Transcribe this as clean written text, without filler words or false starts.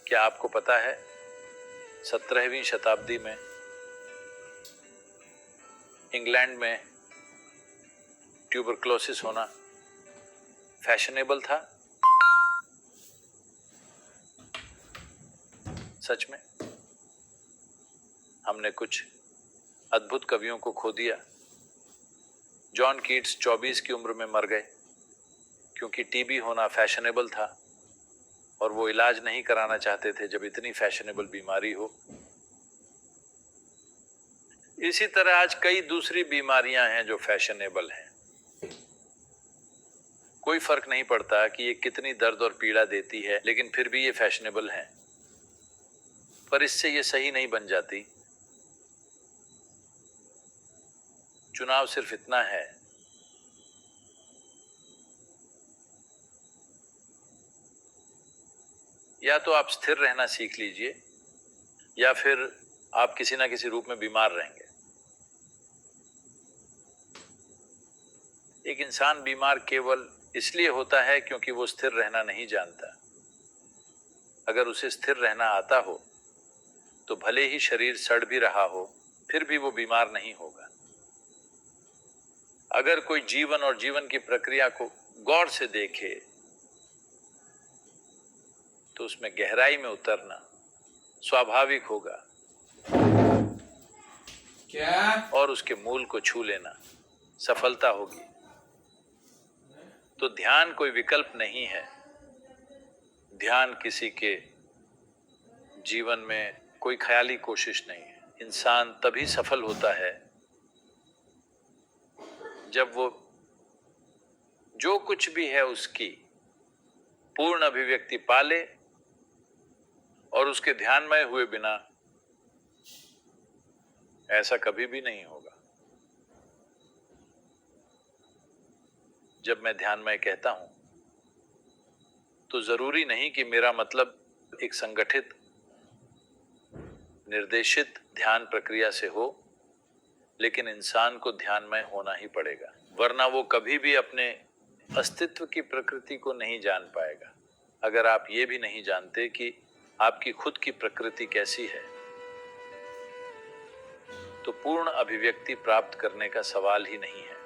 क्या आपको पता है 17वीं शताब्दी में इंग्लैंड में ट्यूबरक्लोसिस होना फैशनेबल था? सच में हमने कुछ अद्भुत कवियों को खो दिया। जॉन कीट्स 24 की उम्र में मर गए क्योंकि टीबी होना फैशनेबल था और वो इलाज नहीं कराना चाहते थे जब इतनी फैशनेबल बीमारी हो। इसी तरह आज कई दूसरी बीमारियां हैं जो फैशनेबल हैं। कोई फर्क नहीं पड़ता कि ये कितनी दर्द और पीड़ा देती है, लेकिन फिर भी ये फैशनेबल हैं। पर इससे ये सही नहीं बन जाती। चुनाव सिर्फ इतना है या तो आप स्थिर रहना सीख लीजिए या फिर आप किसी ना किसी रूप में बीमार रहेंगे। एक इंसान बीमार केवल इसलिए होता है क्योंकि वो स्थिर रहना नहीं जानता। अगर उसे स्थिर रहना आता हो तो भले ही शरीर सड़ भी रहा हो फिर भी वो बीमार नहीं होगा। अगर कोई जीवन और जीवन की प्रक्रिया को गौर से देखे तो उसमें गहराई में उतरना स्वाभाविक होगा क्या? और उसके मूल को छू लेना सफलता होगी। तो ध्यान कोई विकल्प नहीं है। ध्यान किसी के जीवन में कोई ख्याली कोशिश नहीं है। इंसान तभी सफल होता है जब वो जो कुछ भी है उसकी पूर्ण अभिव्यक्ति पाले और उसके ध्यानमय हुए बिना ऐसा कभी भी नहीं होगा। जब मैं ध्यानमय कहता हूं तो जरूरी नहीं कि मेरा मतलब एक संगठित निर्देशित ध्यान प्रक्रिया से हो, लेकिन इंसान को ध्यानमय होना ही पड़ेगा, वरना वो कभी भी अपने अस्तित्व की प्रकृति को नहीं जान पाएगा। अगर आप ये भी नहीं जानते कि आपकी खुद की प्रकृति कैसी है तो पूर्ण अभिव्यक्ति प्राप्त करने का सवाल ही नहीं है।